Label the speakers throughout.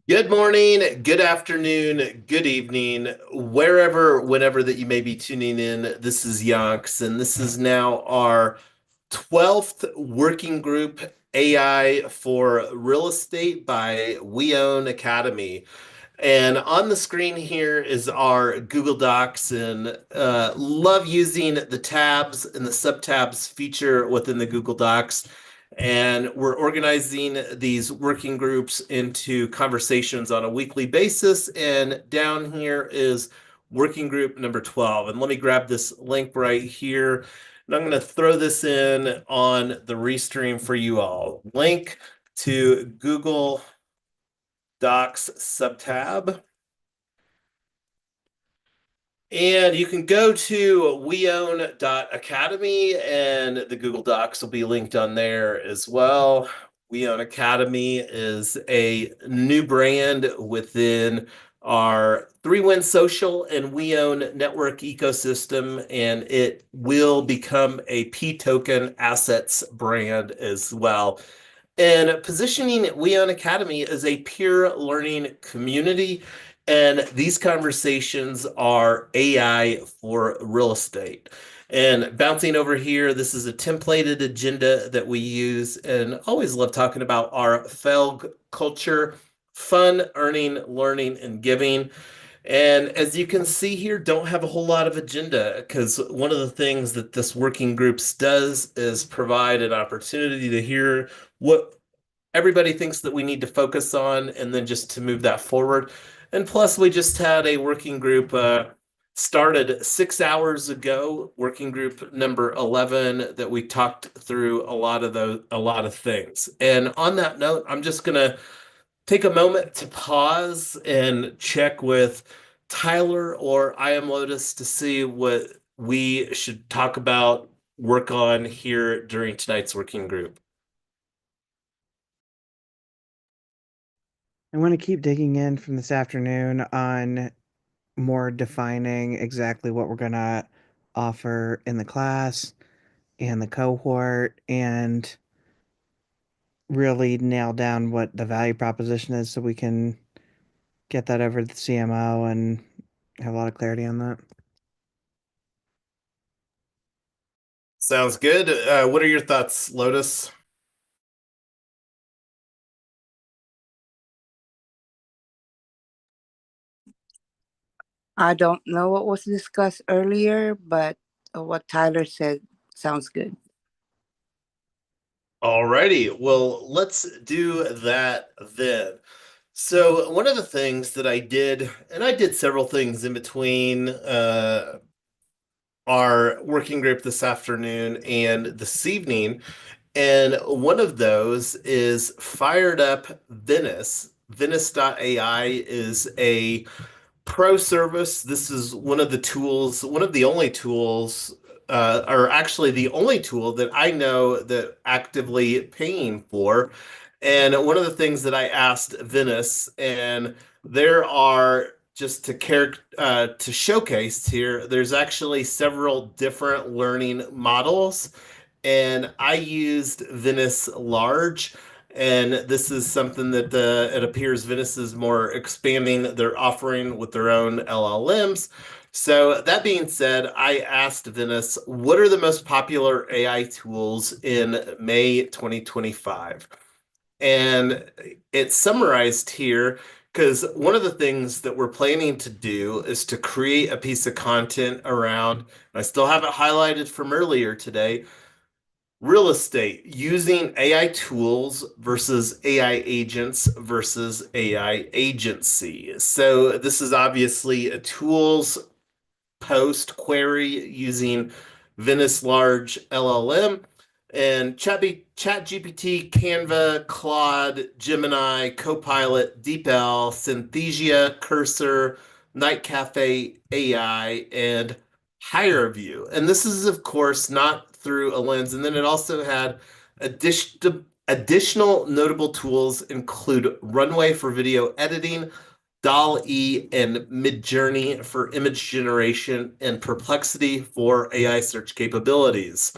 Speaker 1: Good morning, good afternoon, good evening, wherever, whenever that you may be tuning in. This is Yonks, and this is now our 12th working group AI for real estate by WeOwn.Academy. And on the screen here is our Google Docs, and love using the tabs and the subtabs feature within the Google Docs. And we're organizing these working groups into conversations on a weekly basis. And down here is working group number 12. And let me grab this link right here. And I'm going to throw this in on the restream for you all. Link to Google Docs subtab. And you can go to WeOwn.Academy, and the Google Docs will be linked on there as well. WeOwn.Academy is a new brand within our 3Win Social and WeOwn.Network ecosystem, and it will become a P token assets brand as well. And positioning WeOwn.Academy as a peer learning community. And these conversations are AI for real estate. And bouncing over here, this is a templated agenda that we use, and always love talking about our FELG culture, fun, earning, learning, and giving. And as you can see here, don't have a whole lot of agenda, because one of the things that this working groups does is provide an opportunity to hear what everybody thinks that we need to focus on, and then just to move that forward. And plus, we just had a working group started 6 hours ago, working group number 11, that we talked through a lot of things. And on that note, I'm just gonna take a moment to pause and check with Tyler or I Am Lotus to see what we should talk about, work on here during tonight's working group.
Speaker 2: I want to keep digging in from this afternoon on more defining exactly what we're going to offer in the class and the cohort and really nail down what the value proposition is so we can get that over to the CMO and have a lot of clarity on that.
Speaker 1: Sounds good. What are your thoughts, Lotus?
Speaker 3: I don't know what was discussed earlier, but what Tyler said sounds good.
Speaker 1: Alrighty, well, let's do that then. So one of the things that I did, and I did several things in between our working group this afternoon and this evening, and one of those is fired up Venice. Venice.ai is a pro service. This is one of the tools, one of the only tools, or actually the only tool that I know that actively paying for. And one of the things that I asked Venice, and there are just to showcase here, there's actually several different learning models, and I used Venice Large. And this is something that it appears Venice is more expanding their offering with their own LLMs. So that being said, I asked Venice, what are the most popular AI tools in May 2025? And it's summarized here because one of the things that we're planning to do is to create a piece of content around, I still have it highlighted from earlier today, real estate using AI tools versus AI agents versus AI agency. So this is obviously a tools post query using Venice Large LLM and ChatGPT, Canva, Claude, Gemini, Copilot, DeepL, Synthesia, Cursor, Night Cafe AI, and HireView. And this is, of course, not through a lens. And then it also had additional notable tools include Runway for video editing, DALL-E and Midjourney for image generation, and Perplexity for AI search capabilities.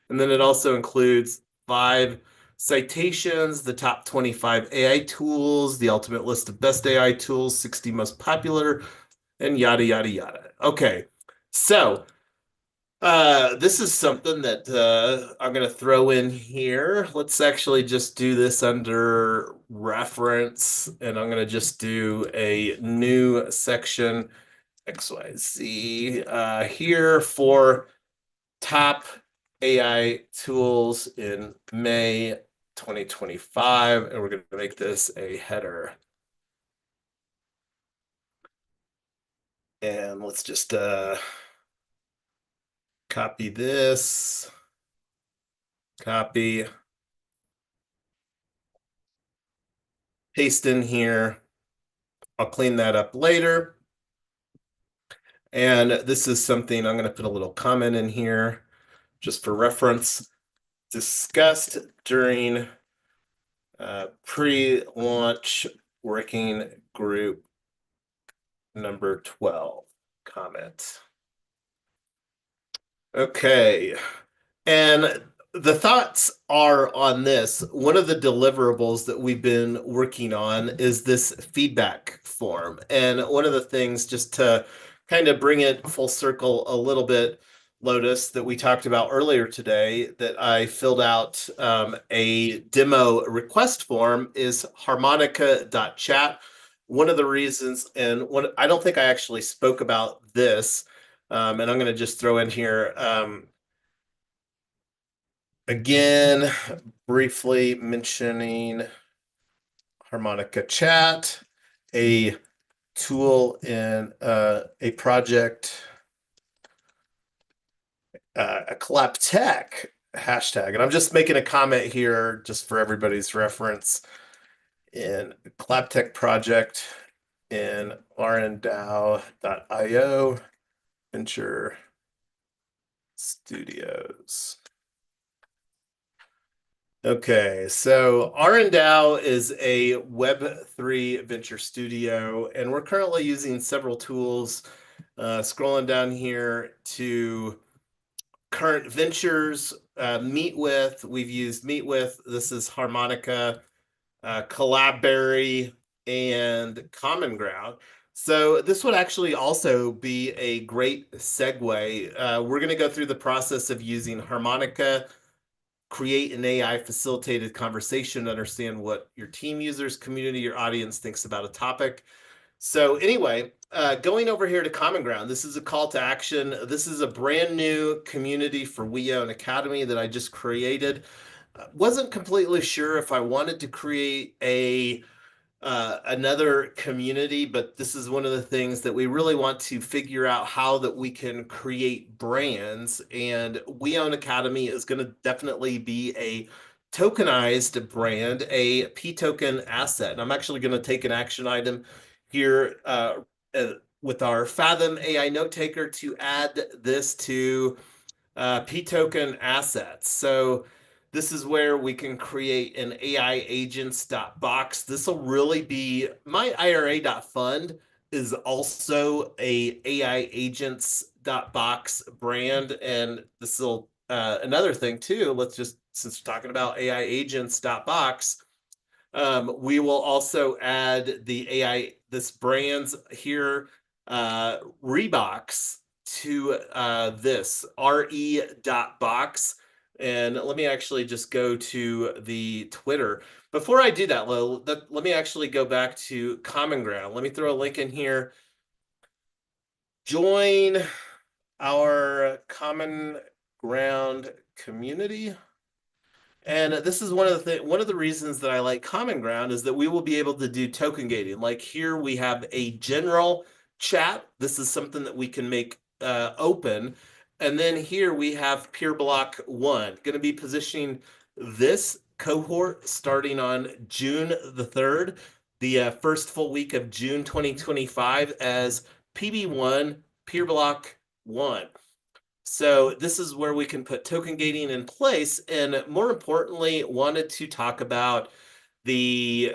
Speaker 1: And then it also includes 5 citations, the top 25 AI tools, the ultimate list of best AI tools, 60 most popular, and yada, yada, yada. Okay, so this is something that I'm going to throw in here. Let's actually just do this under reference, and I'm going to just do a new section XYZ here for top AI tools in May 2025, and we're going to make this a header. And let's just copy this, copy, paste in here. I'll clean that up later. And this is something I'm going to put a little comment in here just for reference. Discussed during pre-launch working group number 12 comment. Okay. And the thoughts are on this. One of the deliverables that we've been working on is this feedback form. And one of the things, just to kind of bring it full circle a little bit, Lotus, that we talked about earlier today, that I filled out a demo request form is harmonica.chat. One of the reasons, and I don't think I actually spoke about this, and I'm going to just throw in here. Again, briefly mentioning Harmonica Chat, a tool in a project, a collab tech hashtag. And I'm just making a comment here just for everybody's reference in collab tech project in RNDAO.io Venture Studios. Okay, so RNDAO is a Web3 venture studio, and we're currently using several tools. Scrolling down here to current ventures, Meet With, we've used Meet With. This is Harmonica, Collabberry, and Common Ground. So this would actually also be a great segue. We're going to go through the process of using Harmonica, create an AI facilitated conversation to understand what your team users, community, your audience thinks about a topic. So anyway, going over here to Common Ground, this is a call to action. This is a brand new community for WeOwn.Academy that I just created. Wasn't completely sure if I wanted to create another community, but this is one of the things that we really want to figure out how that we can create brands. And WeOwn.Academy is going to definitely be a tokenized brand, a P token asset. And I'm actually going to take an action item here with our Fathom AI note taker to add this to P token assets. So this is where we can create an AI agents.box. This will really be my IRA.fund is also a AI agents.box brand. And this will another thing too. Let's just, since we're talking about AI agents.box, we will also add the AI, this brand's here, Rebox to this re.box. And let me actually just go to the Twitter. Before I do that, let me actually go back to Common Ground. Let me throw a link in here. Join our Common Ground community. And this is one of the reasons that I like Common Ground is that we will be able to do token gating. Like here we have a general chat. This is something that we can make open. And then here we have Peer Block 1. Going to be positioning this cohort starting on June the 3rd, the first full week of June 2025 as PB1, Peer Block 1. So this is where we can put token gating in place, and more importantly, wanted to talk about the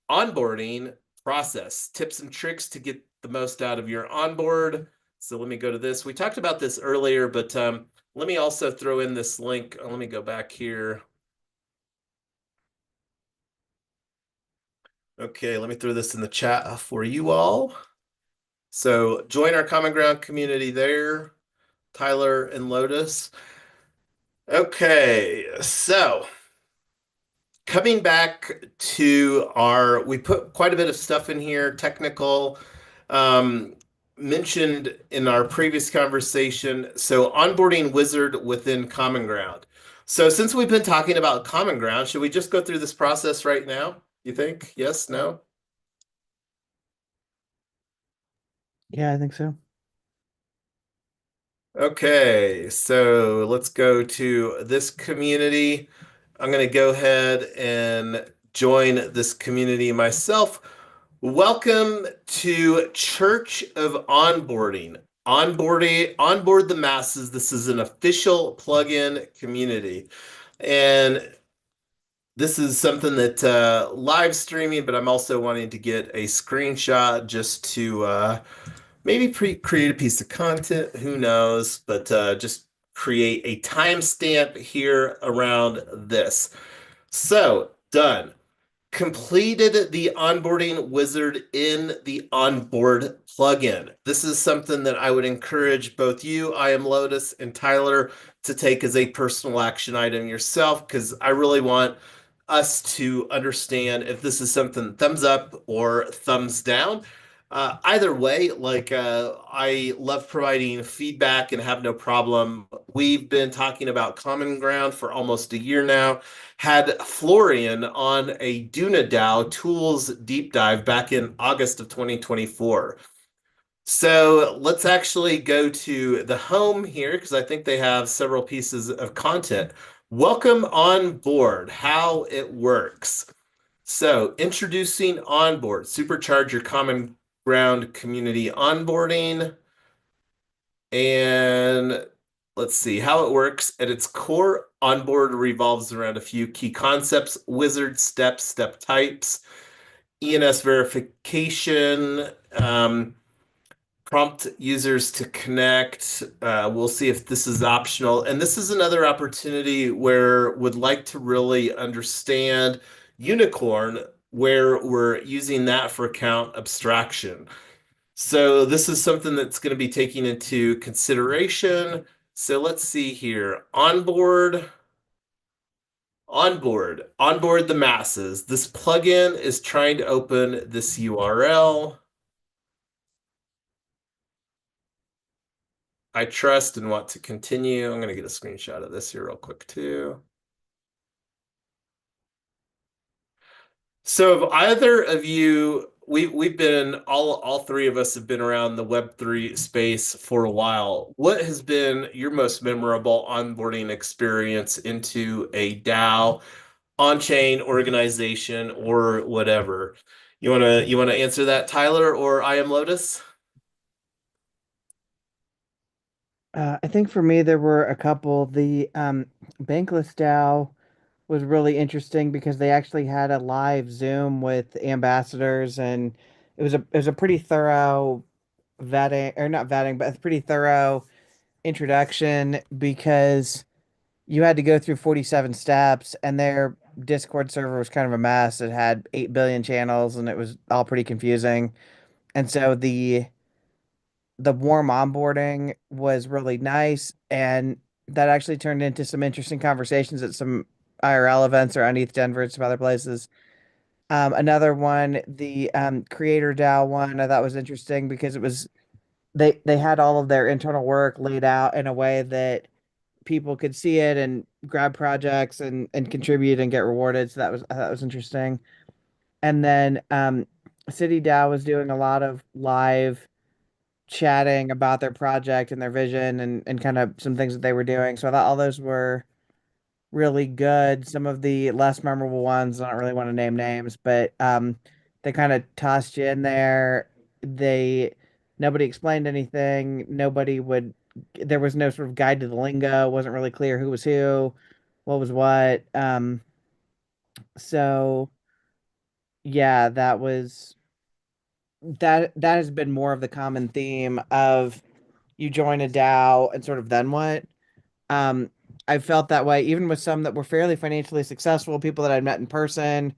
Speaker 1: onboarding process, tips and tricks to get the most out of your onboard. So let me go to this. We talked about this earlier, but let me also throw in this link. Let me go back here. Okay, let me throw this in the chat for you all. So join our Common Ground community there, Tyler and Lotus. Okay, so coming back to we put quite a bit of stuff in here, technical, um, mentioned in our previous conversation. So onboarding wizard within Common Ground. So since we've been talking about Common Ground, should we just go through this process right now? You think? Yes? No?
Speaker 2: Yeah, I think so.
Speaker 1: Okay, so let's go to this community. I'm going to go ahead and join this community myself. Welcome to Church of Onboarding. Onboard the masses. This is an official plugin community. And this is something that live streaming, but I'm also wanting to get a screenshot just to maybe create a piece of content, who knows, but just create a timestamp here around this. So, done. Completed the onboarding wizard in the onboard plugin. This is something that I would encourage both you, I am Lotus, and Tyler to take as a personal action item yourself, because I really want us to understand if this is something thumbs up or thumbs down. Either way, I love providing feedback and have no problem. We've been talking about Common Ground for almost a year now. Had Florian on a DunaDAO tools deep dive back in August of 2024. So let's actually go to the home here because I think they have several pieces of content. Welcome on board, how it works. So, introducing Onboard, supercharge your Common Ground community onboarding. And let's see how it works. At its core, Onboard revolves around a few key concepts: wizard, step types, ENS verification, prompt users to connect. We'll see if this is optional. And this is another opportunity where would like to really understand Unicorn, where we're using that for account abstraction. So this is something that's going to be taken into consideration. So let's see here. Onboard the masses. This plugin is trying to open this URL. I trust and want to continue. I'm going to get a screenshot of this here real quick too. So have either of you, we've been all three of us have been around the Web3 space for a while. What has been your most memorable onboarding experience into a DAO, on-chain organization, or whatever? You wanna answer that, Tyler, or I am Lotus?
Speaker 2: I think for me there were a couple. The Bankless DAO was really interesting because they actually had a live Zoom with ambassadors, and it was a pretty thorough vetting, or not vetting, but a pretty thorough introduction because you had to go through 47 steps, and their Discord server was kind of a mess. It had 8 billion channels, and it was all pretty confusing. And so the warm onboarding was really nice, and that actually turned into some interesting conversations at some IRL events or on ETH Denver and some other places. Another one, the Creator DAO one, I thought was interesting because it was they had all of their internal work laid out in a way that people could see it and grab projects and contribute and get rewarded. So that was interesting. And then City DAO was doing a lot of live chatting about their project and their vision and kind of some things that they were doing. So I thought all those were really good. Some of the less memorable ones, I don't really want to name names, but they kind of tossed you in there. They Nobody explained anything. There was no sort of guide to the lingo. It wasn't really clear who was who, what was what. So yeah, that has been more of the common theme of you join a DAO and sort of then what? Um, I felt that way even with some that were fairly financially successful, people that I'd met in person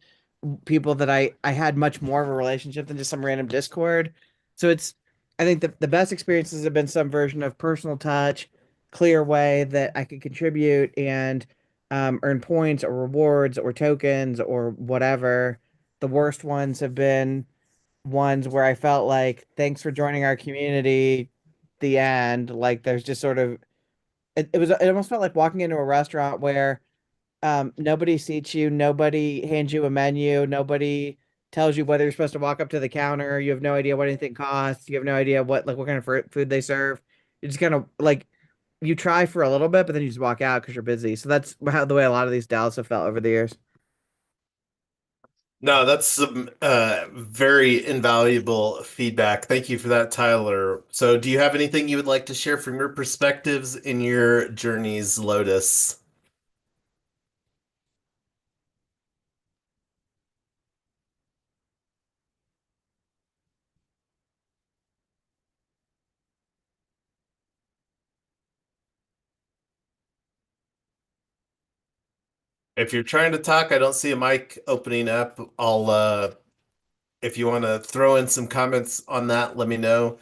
Speaker 2: people that I had much more of a relationship than just some random Discord. So it's I think the best experiences have been some version of personal touch, clear way that I could contribute and earn points or rewards or tokens or whatever. The worst ones have been ones where I felt like, thanks for joining our community, the end. Like there's just sort of it almost felt like walking into a restaurant where nobody seats you, nobody hands you a menu, nobody tells you whether you're supposed to walk up to the counter. You have no idea what anything costs. You have no idea what kind of food they serve. You just kind of like you try for a little bit, but then you just walk out because you're busy. So that's how the way a lot of these DAOs have felt over the years.
Speaker 1: No, that's some very invaluable feedback. Thank you for that, Tyler. So, do you have anything you would like to share from your perspectives in your journeys, Lotus? If you're trying to talk, I don't see a mic opening up. I'll if you want to throw in some comments on that, let me know.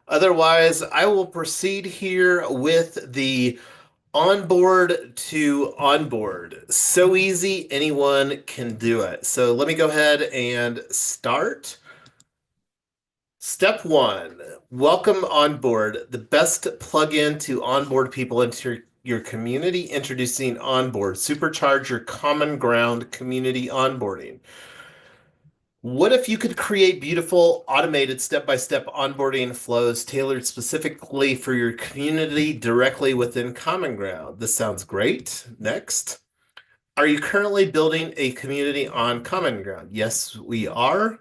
Speaker 1: Otherwise, I will proceed here with the onboard to onboard. So easy, anyone can do it. So let me go ahead and start. Step one, welcome onboard, the best plugin to onboard people into your community. Introducing Onboard, supercharge your common ground community onboarding. What if you could create beautiful, automated step-by-step onboarding flows tailored specifically for your community directly within Common Ground? This sounds great. Next. Are you currently building a community on Common Ground? Yes, we are.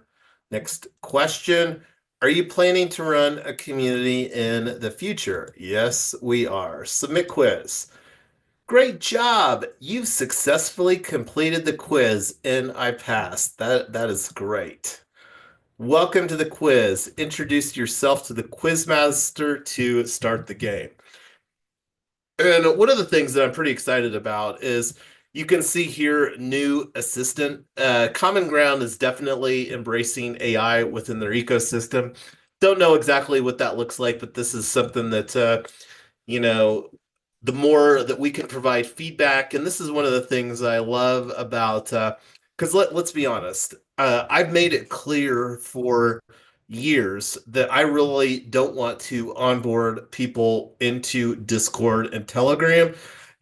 Speaker 1: Next question. Are you planning to run a community in the future? Yes, we are. Submit quiz. Great job. You've successfully completed the quiz and I passed. That is great. Welcome to the quiz. Introduce yourself to the quizmaster to start the game. And one of the things that I'm pretty excited about is you can see here new assistant. Common Ground is definitely embracing AI within their ecosystem. Don't know exactly what that looks like, but this is something that you know, the more that we can provide feedback, and this is one of the things I love about because let's be honest, I've made it clear for years that I really don't want to onboard people into Discord and Telegram.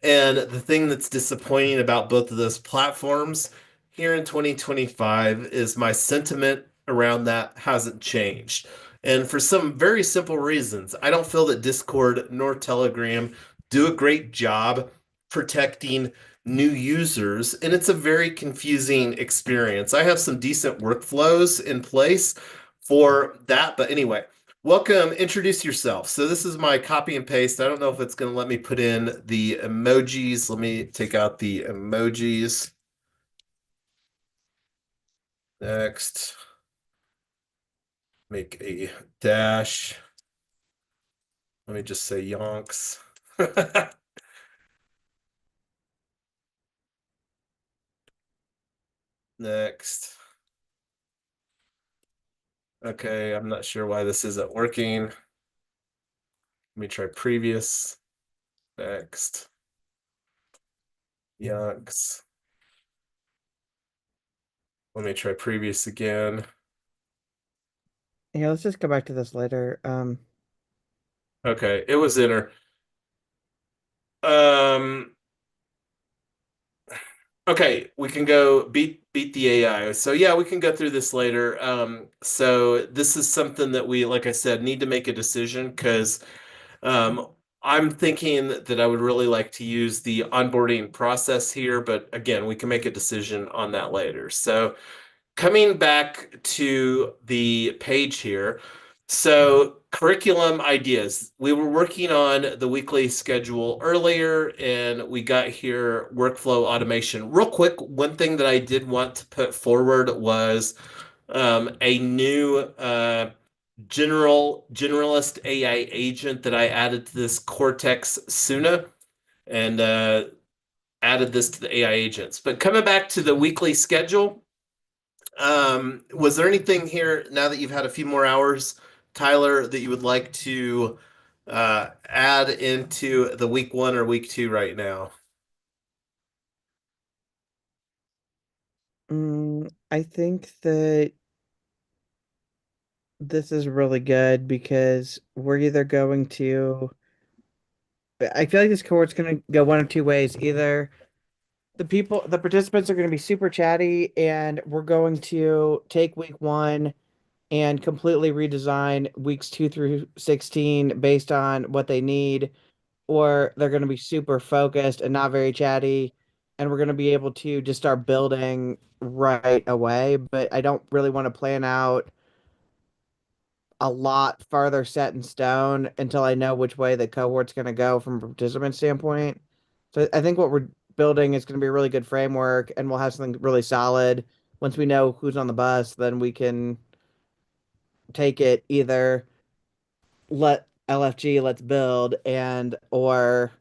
Speaker 1: And the thing that's disappointing about both of those platforms here in 2025 is my sentiment around that hasn't changed. And for some very simple reasons, I don't feel that Discord nor Telegram do a great job protecting new users, and it's a very confusing experience. I have some decent workflows in place for that, but anyway, welcome. Introduce yourself. So this is my copy and paste. I don't know if it's going to let me put in the emojis. Let me take out the emojis. Next, make a dash. Let me just say yonks. Next. Okay, I'm not sure why this isn't working. Let me try previous. Next. Yonks. Let me try previous again.
Speaker 2: Yeah, let's just go back to this later.
Speaker 1: Okay, it was inner. Um, okay, we can go beat the AI. So yeah, we can go through this later. So this is something that we, like I said, need to make a decision because um, I'm thinking that I would really like to use the onboarding process here, but again, we can make a decision on that later. So coming back to the page here. So, curriculum ideas. We were working on the weekly schedule earlier and we got here workflow automation. Real quick, one thing that I did want to put forward was a new generalist AI agent that I added to this Cortex Suna and added this to the AI agents. But coming back to the weekly schedule, Was there anything here now that you've had a few more hours, Tyler, that you would like to add into the week one or week two right now?
Speaker 2: I think that this is really good because we're either going to, I feel like this cohort's going to go one of two ways. Either the participants are going to be super chatty and we're going to take week one and completely redesign weeks 2 through 16 based on what they need, or they're going to be super focused and not very chatty, and we're going to be able to just start building right away. But I don't really want to plan out a lot farther set in stone until I know which way the cohort's going to go from a participant standpoint. So I think what we're building is going to be a really good framework, and we'll have something really solid. Once we know who's on the bus, then we can take it either let LFG, let's build, and or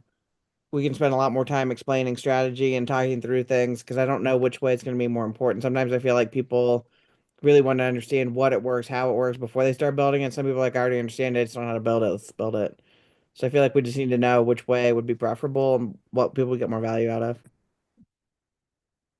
Speaker 2: we can spend a lot more time explaining strategy and talking through things because I don't know which way it's going to be more important. Sometimes I feel like people really want to understand what it works, how it works before they start building it. Some people are like, I already understand it, I just don't know how to build it. Let's build it. So I feel like we just need to know which way would be preferable and what people get more value out of.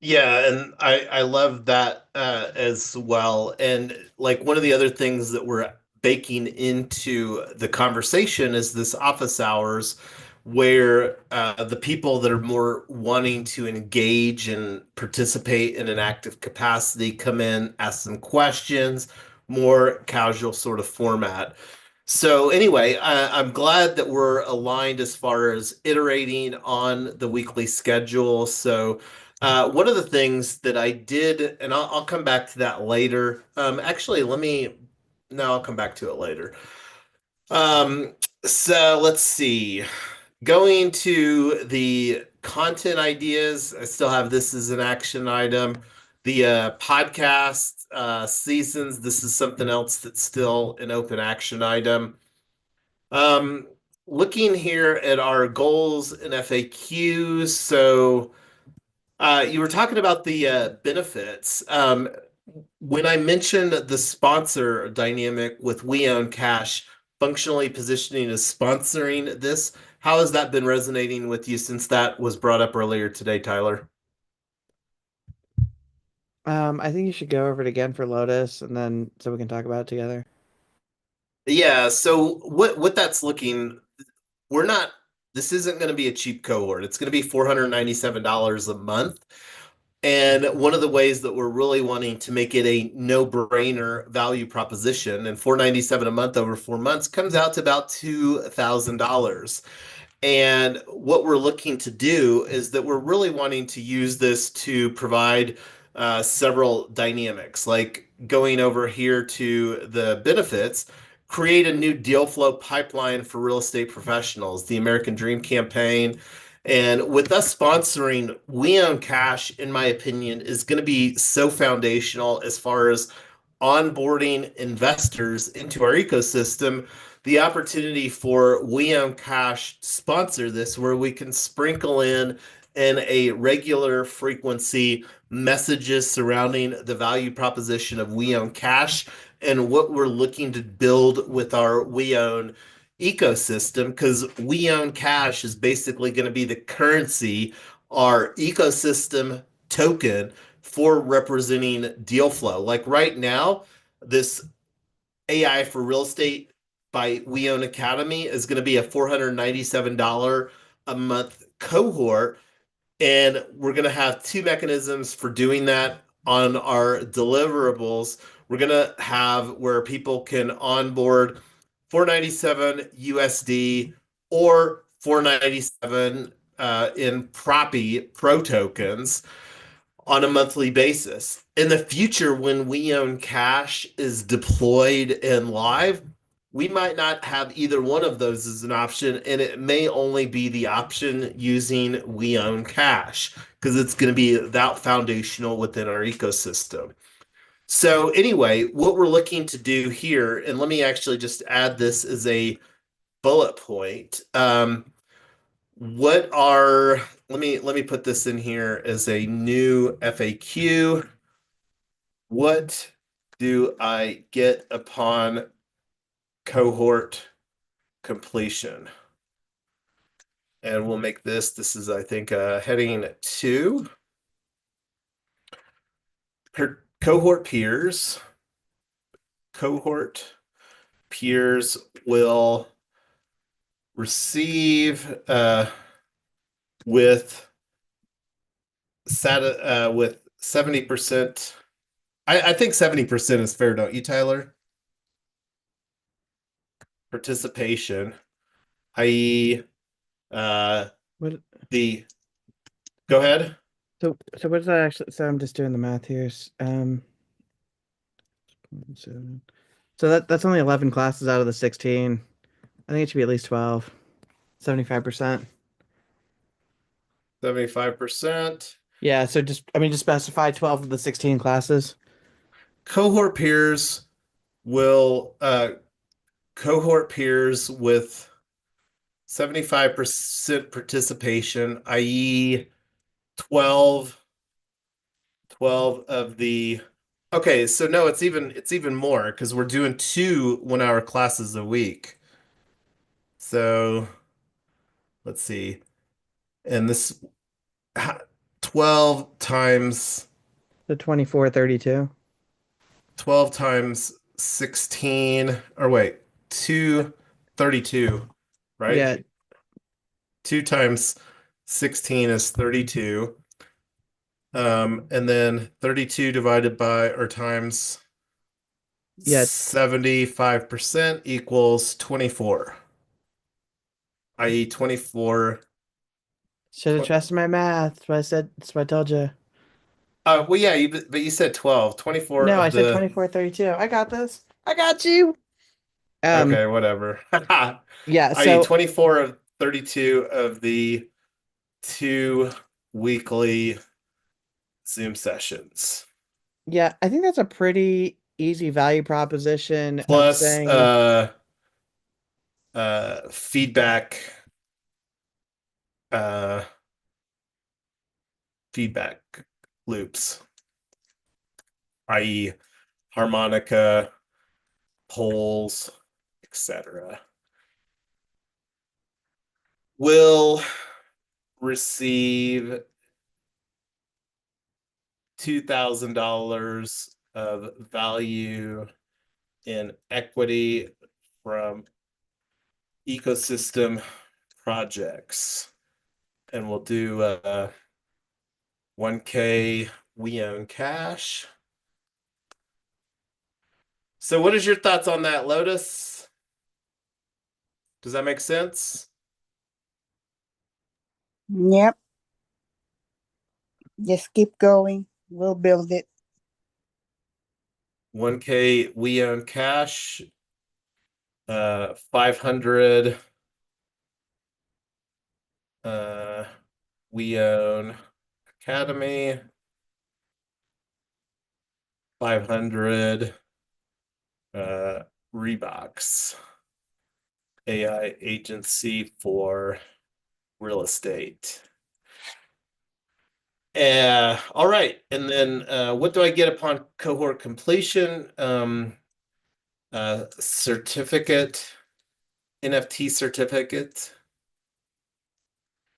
Speaker 1: Yeah, and I love that as well. And like one of the other things that we're baking into the conversation is this office hours where the people that are more wanting to engage and participate in an active capacity come in, ask some questions, more casual sort of format. So anyway, I'm glad that we're aligned as far as iterating on the weekly schedule. So one of the things that I did, and I'll come back to that later. Actually, no, I'll come back to it later. Um, so let's see. Going to the content ideas, I still have this as an action item. The podcast seasons, this is something else that's still an open action item. Um, Looking here at our goals and FAQs, so you were talking about the benefits. When I mentioned the sponsor dynamic with WeOwn.Cash functionally positioning as sponsoring this, how has that been resonating with you since that was brought up earlier today, Tyler?
Speaker 2: I think you should go over it again for Lotus and then so we can talk about it together.
Speaker 1: Yeah, so what that's looking, we're not, this isn't going to be a cheap cohort. It's going to be $497 a month. And one of the ways that we're really wanting to make it a no-brainer value proposition, and 497 a month over 4 months comes out to about $2,000. And what we're looking to do is that we're really wanting to use this to provide several dynamics, like going over here to the benefits, create a new deal flow pipeline for real estate professionals, the American Dream campaign. And with us sponsoring WeOwn.Cash, in my opinion, is going to be so foundational as far as onboarding investors into our ecosystem. The opportunity for WeOwn.Cash sponsor this, where we can sprinkle in a regular frequency messages surrounding the value proposition of WeOwn.Cash and what we're looking to build with our WeOwn ecosystem, because WeOwn.Cash is basically going to be the currency, our ecosystem token for representing deal flow. Like right now, this AI for real estate by WeOwn.Academy is going to be a $497 a month cohort. And we're going to have two mechanisms for doing that on our deliverables. We're going to have where people can onboard 497 USD or 497 in Proppy Pro tokens on a monthly basis. In the future, when WeOwn.Cash is deployed and live, we might not have either one of those as an option, and it may only be the option using WeOwn.Cash because it's going to be that foundational within our ecosystem. So, anyway, what we're looking to do here, and let me actually just add this as a bullet point. What are let me put this in here as a new FAQ. What do I get upon cohort completion? And we'll make this is, I think, heading 2. Cohort peers. Cohort peers will receive with with 70%. I think 70% is fair, don't you, Tyler? Participation, i.e., uh,
Speaker 2: What?
Speaker 1: the go ahead.
Speaker 2: So what is that actually? So I'm just doing the math here. So, so that's only 11 classes out of the 16. I think it should be at least 12. 75%.
Speaker 1: 75%.
Speaker 2: Yeah, so just specify 12 of the 16 classes.
Speaker 1: Cohort peers will cohort peers with 75% participation, i.e., 12 of the okay, so no, it's even more because we're doing 2 1-hour classes a week. So let's see. And this 12 times
Speaker 2: The 24, 32.
Speaker 1: 12 times 16, or wait, 232, right?
Speaker 2: Yeah,
Speaker 1: 2 times 16 is 32. And then 32 divided by or times
Speaker 2: yeah.
Speaker 1: 75% equals 24, i.e. 24.
Speaker 2: Should have trusted my math. That's what I said. That's what I told you.
Speaker 1: Well, yeah, but you said 12. 24
Speaker 2: No, I
Speaker 1: of
Speaker 2: said
Speaker 1: the
Speaker 2: 24, 32. I got this. I got you. Um,
Speaker 1: Okay, whatever.
Speaker 2: yeah,
Speaker 1: I.e.
Speaker 2: so
Speaker 1: 24 of 32 of the 2 weekly Zoom sessions.
Speaker 2: yeah, I think that's a pretty easy value proposition of
Speaker 1: Plus
Speaker 2: saying,
Speaker 1: feedback uh feedback loops, i.e. harmonica, polls, etc. Will receive $2,000 of value in equity from ecosystem projects. And we'll do 1K we own cash. So what is your thoughts on that, Lotus? Does that make sense?
Speaker 3: Yep. Just keep going. We'll build it.
Speaker 1: 1K we own cash, 500 uh we own Academy, 500 Reeboks, AI agency for real estate. All right. And then what do I get upon cohort completion? Certificate, NFT certificate,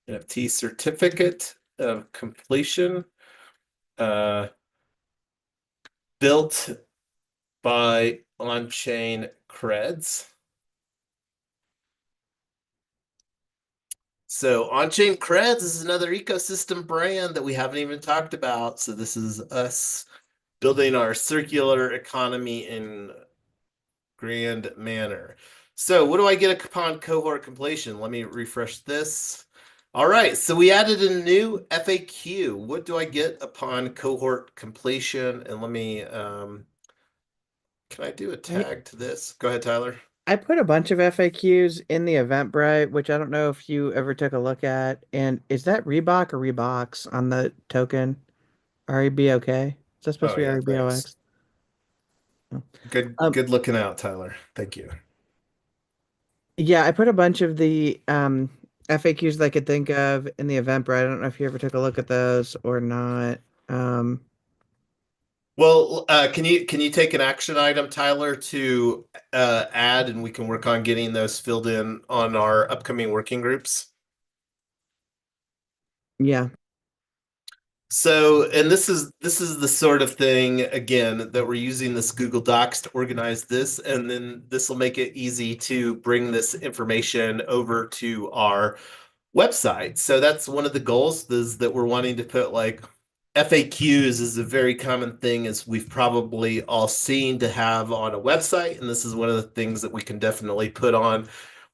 Speaker 1: NFT certificate of completion, uh, built by on-chain creds. So on-chain creds is another ecosystem brand that we haven't even talked about. So this is us building our circular economy in grand manner. So what do I get upon cohort completion? Let me refresh this. All right, so we added a new FAQ. What do I get upon cohort completion? And let me, can I do a
Speaker 2: I
Speaker 1: tag to this? Go ahead, Tyler.
Speaker 2: I put a bunch of FAQs in the Eventbrite, which I don't know if you ever took a look at. And is that Reebok or Reeboks on the token? REBOK? Is that supposed
Speaker 1: Oh
Speaker 2: to be
Speaker 1: yeah, thanks.
Speaker 2: REBOX? No.
Speaker 1: Good,
Speaker 2: Um,
Speaker 1: good looking out, Tyler. Thank you.
Speaker 2: yeah, I put a bunch of the FAQs that I could think of in the Eventbrite. I don't know if you ever took a look at those or not. Um,
Speaker 1: Well, can you take an action item, Tyler, to add, and we can work on getting those filled in on our upcoming working groups?
Speaker 2: Yeah.
Speaker 1: So, and this is the sort of thing again that we're using this Google Docs to organize this, and then this will make it easy to bring this information over to our website. So that's one of the goals is that we're wanting to put like FAQs is a very common thing as we've probably all seen to have on a website, and this is one of the things that we can definitely put on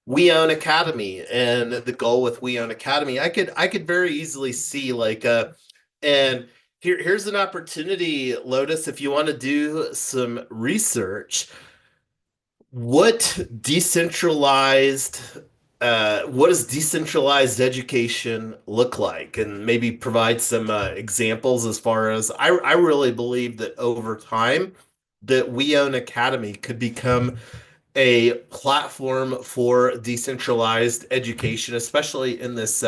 Speaker 1: WeOwn.Academy. And the goal with WeOwn.Academy, I could very easily see like and here's an opportunity, Lotus, if you want to do some research. What decentralized what does decentralized education look like? And maybe provide some examples as far as I really believe that over time that We Own Academy could become a platform for decentralized education, especially in this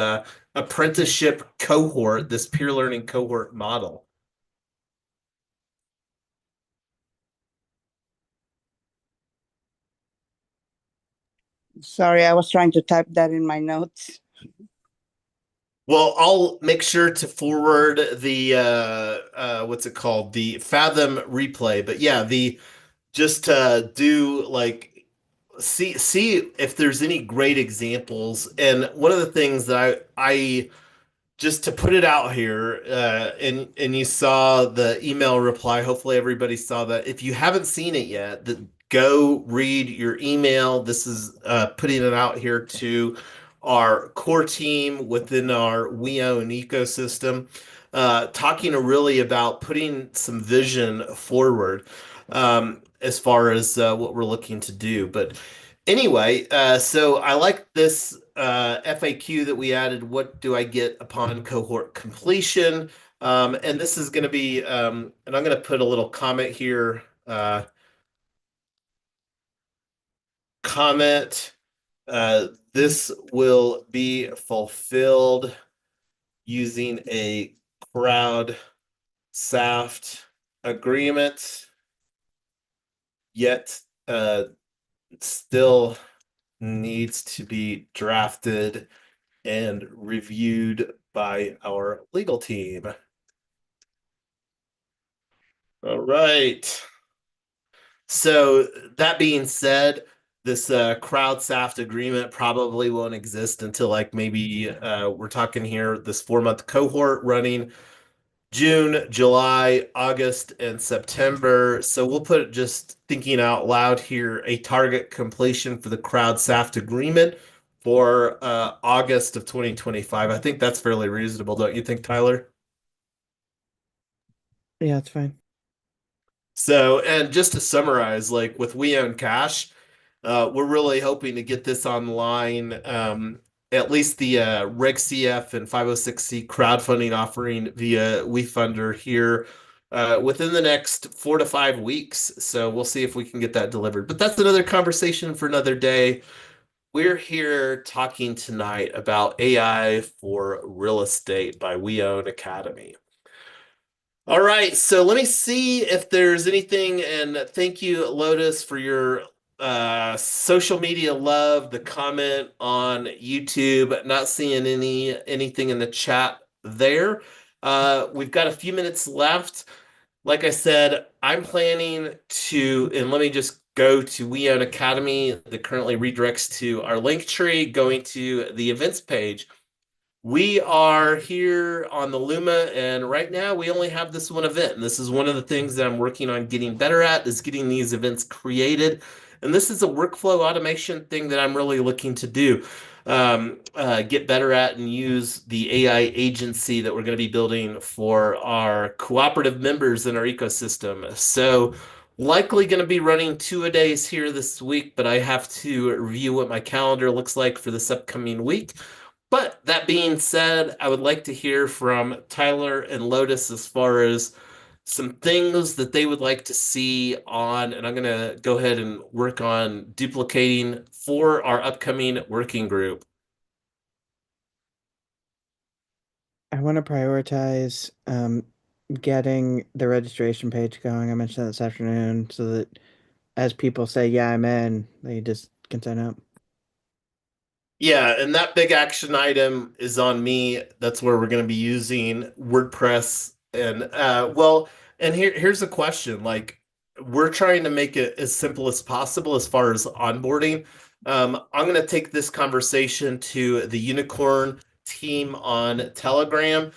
Speaker 1: apprenticeship cohort, this peer learning cohort model.
Speaker 3: Sorry, I was trying to type that in my notes.
Speaker 1: Well, I'll make sure to forward the what's it called? The Fathom replay. But yeah, the just do like see if there's any great examples. And one of the things that I just to put it out here, and you saw the email reply. Hopefully, everybody saw that. If you haven't seen it yet, go read your email. This is putting it out here to our core team within our WeOwn ecosystem, talking really about putting some vision forward as far as what we're looking to do. But anyway, so I like this FAQ that we added. What do I get upon cohort completion? And this is going to be, and I'm going to put a little comment here. Comment. This will be fulfilled using a crowd SAFT agreement, yet still needs to be drafted and reviewed by our legal team. All right. So that being said, this crowd-SAFT agreement probably won't exist until like maybe we're talking here this 4-month cohort running June, July, August, and September. So we'll put just thinking out loud here a target completion for the crowd-SAFT agreement for August of 2025. I think that's fairly reasonable, don't you think, Tyler?
Speaker 2: Yeah, it's fine.
Speaker 1: So, and just to summarize, like with We Own Cash, we're really hoping to get this online, at least the Reg CF and 506C crowdfunding offering via WeFunder here within the next 4 to 5 weeks. So we'll see if we can get that delivered. But that's another conversation for another day. We're here talking tonight about AI for real estate by We Own Academy. All right, so let me see if there's anything, and thank you, Lotus, for your social media love, the comment on YouTube. Not seeing anything in the chat there. We've got a few minutes left. Like I said, I'm planning to, and let me just go to We Own Academy that currently redirects to our link tree, going to the events page. We are here on the Luma, and right now we only have this one event. And this is one of the things that I'm working on getting better at is getting these events created. And this is a workflow automation thing that I'm really looking to do. Get better at and use the AI agency that we're going to be building for our cooperative members in our ecosystem. So likely going to be running 2-a-days here this week, but I have to review what my calendar looks like for this upcoming week. But that being said, I would like to hear from Tyler and Lotus as far as some things that they would like to see on, and I'm going to go ahead and work on duplicating for our upcoming working group.
Speaker 2: I want to prioritize getting the registration page going. I mentioned that this afternoon so that as people say, yeah, I'm in, they just can sign up.
Speaker 1: Yeah, and that big action item is on me. That's where we're going to be using WordPress. And and here's a question. Like, we're trying to make it as simple as possible as far as onboarding. I'm going to take this conversation to the Unicorn team on Telegram.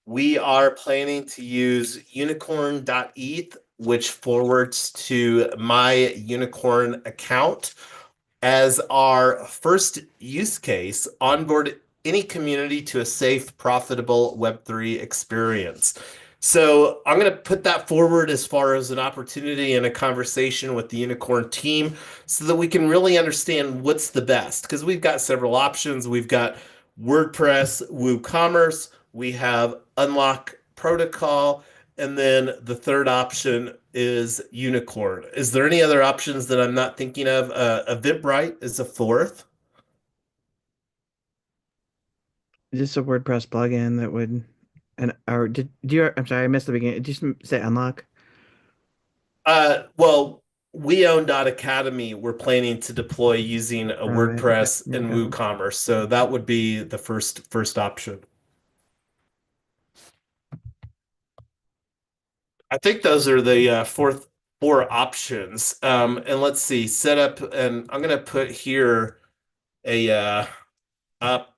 Speaker 1: We are planning to use unicorn.eth, which forwards to my Unicorn account as our first use case, onboard any community to a safe, profitable Web3 experience. So I'm going to put that forward as far as an opportunity and a conversation with the Unicorn team so that we can really understand what's the best. Because we've got several options. We've got WordPress, WooCommerce, we have Unlock Protocol, and then the third option is Unicorn. Is there any other options that I'm not thinking of? Eventbrite is a fourth.
Speaker 2: Just a WordPress plugin that would, and or did you? I'm sorry, I missed the beginning. Did you say unlock?
Speaker 1: Well, WeOwn.Academy, we're planning to deploy using a
Speaker 2: Right. Okay.
Speaker 1: WordPress
Speaker 2: Yeah,
Speaker 1: and
Speaker 2: got it.
Speaker 1: WooCommerce. So that would be the first option. I think those are the four options. And let's see, setup, and I'm gonna put here a up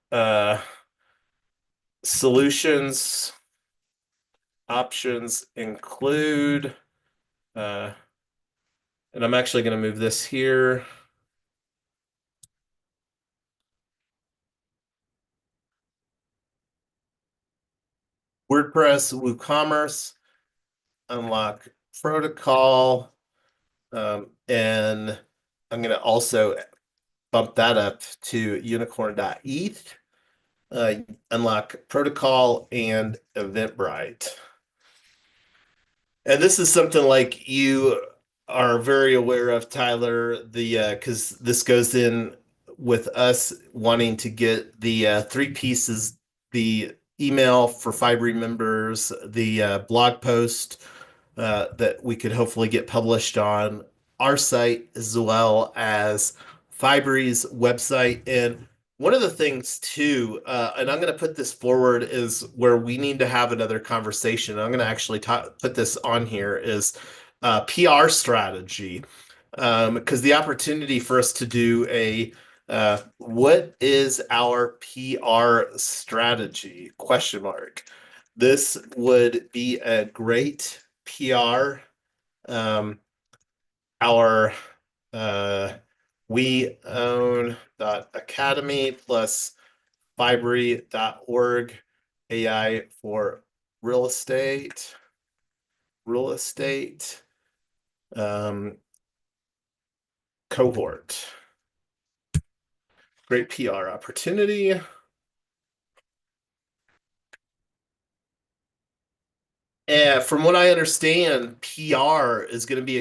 Speaker 1: solutions options include, uh, and I'm actually going to move this here. WordPress, WooCommerce, unlock protocol, and I'm going to also bump that up to unicorn.eth, uh, unlock protocol, and Eventbrite. And this is something like you are very aware of, Tyler, the because this goes in with us wanting to get the three pieces, the email for Fibery members, the blog post that we could hopefully get published on our site as well as Fibery's website. And one of the things too, and I'm going to put this forward, is where we need to have another conversation. I'm going to actually put this on here is PR strategy, because the opportunity for us to do a what is our PR strategy? Question mark. This would be a great PR. Um, our we own academy plus fibery.org AI for real estate, real estate um, cohort. Great PR opportunity. And from what I understand, PR is going to be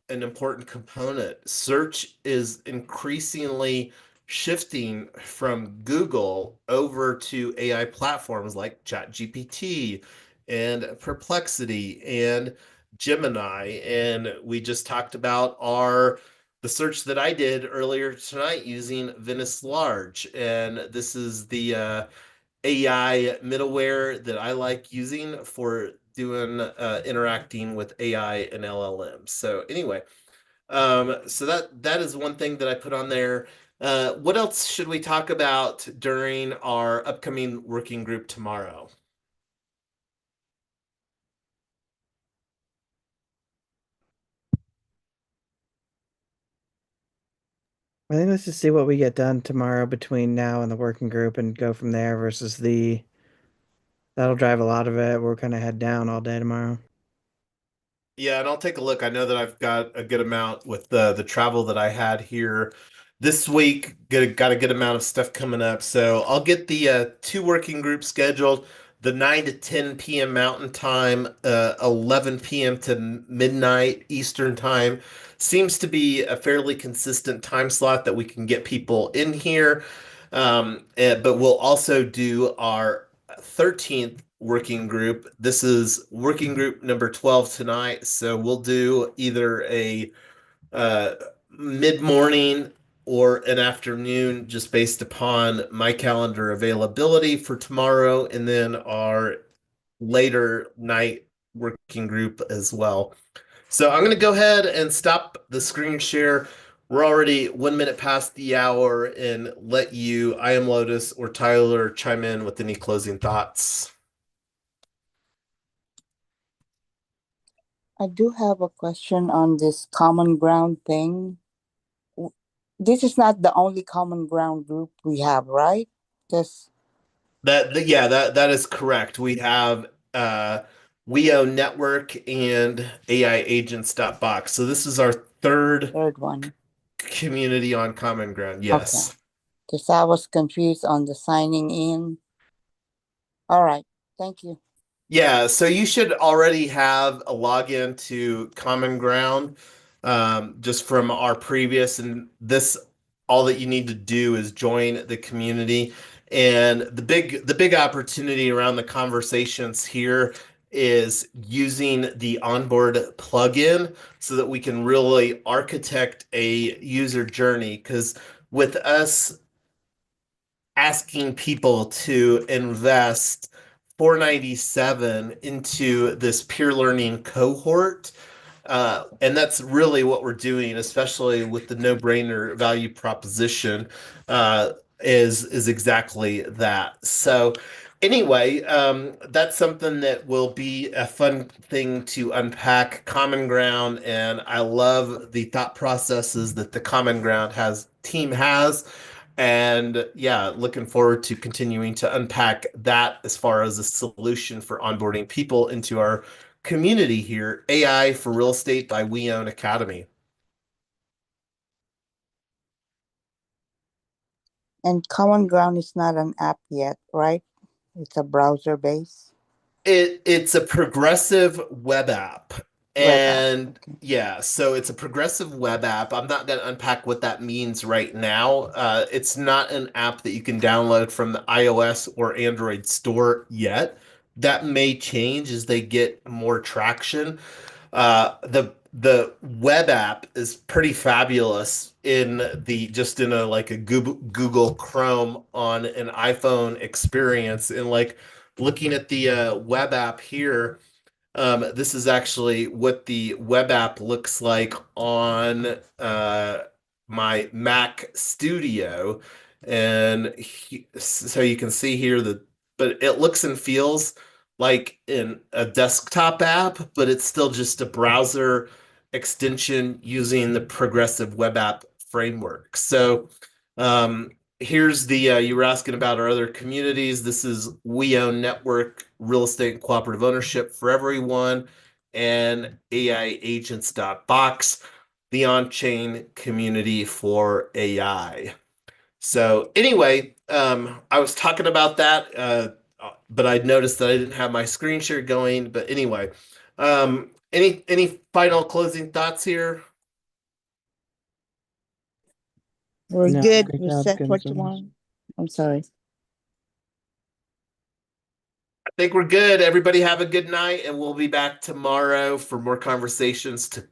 Speaker 1: an important component. Search is increasingly shifting from Google over to AI platforms like ChatGPT and Perplexity and Gemini. And we just talked about the search that I did earlier tonight using Venice Large. And this is the AI middleware that I like using for doing interacting with AI and LLMs. So anyway, so that is one thing that I put on there. What else should we talk about during our upcoming working group tomorrow?
Speaker 2: I think let's just see what we get done tomorrow between now and the working group and go from there versus the that'll drive a lot of it. We're gonna head down all day tomorrow.
Speaker 1: Yeah, and I'll take a look. I know that I've got a good amount with the travel that I had here this week. Got a good amount of stuff coming up. So I'll get the two working groups scheduled, the 9 to 10 p.m. Mountain Time, 11 p.m. to midnight Eastern Time. Seems to be a fairly consistent time slot that we can get people in here. But we'll also do our 13th working group. This is working group number 12 tonight. So we'll do either a uh, mid-morning or an afternoon just based upon my calendar availability for tomorrow, and then our later night working group as well. So I'm going to go ahead and stop the screen share. We're already 1 minute past the hour, and let you, I am Lotus or Tyler, chime in with any closing thoughts.
Speaker 3: I do have a question on this common ground thing. This is not the only common ground group we have, right? Just
Speaker 1: Yeah, that is correct. We have WeOwn.Network and AI Agents.box. So this is our third
Speaker 3: third one.
Speaker 1: community on Common Ground.
Speaker 3: Okay.
Speaker 1: Yes.
Speaker 3: Because I was confused on the signing in. All right. Thank you.
Speaker 1: Yeah, so you should already have a login to Common Ground, just from our previous, and this, all that you need to do is join the community. And the big opportunity around the conversations here is using the onboard plugin so that we can really architect a user journey. Because with us asking people to invest 497 into this peer learning cohort, and that's really what we're doing, especially with the no-brainer value proposition, is exactly that. So anyway, that's something that will be a fun thing to unpack. Common Ground, and I love the thought processes that the Common Ground has team has. And yeah, looking forward to continuing to unpack that as far as a solution for onboarding people into our community here. AI for Real Estate by WeOwn.Academy.
Speaker 3: And Common Ground is not an app yet, right? It's a browser based
Speaker 1: It's a progressive web app.
Speaker 3: web app.
Speaker 1: And
Speaker 3: Okay.
Speaker 1: yeah, so it's a progressive web app. I'm not going to unpack what that means right now. It's not an app that you can download from the iOS or Android store yet. That may change as they get more traction. The web app is pretty fabulous in the just in a like a Google Chrome on an iPhone experience. And like looking at the web app here, this is actually what the web app looks like on my Mac Studio. And so you can see here that, but it looks and feels like in a desktop app, but it's still just a browser extension using the progressive web app framework. So here's the you were asking about our other communities. This is WeOwn.Network Real Estate and Cooperative Ownership for Everyone, and AI Agents.box, the on-chain community for AI. So anyway, I was talking about that, but I noticed that I didn't have my screen share going. But anyway, any final closing thoughts here?
Speaker 3: We're
Speaker 2: No,
Speaker 3: good.
Speaker 2: great
Speaker 3: We're
Speaker 2: job.
Speaker 3: set
Speaker 2: Good
Speaker 3: for
Speaker 2: results.
Speaker 3: tomorrow. I'm sorry.
Speaker 1: I think we're good. Everybody have a good night, and we'll be back tomorrow for more conversations to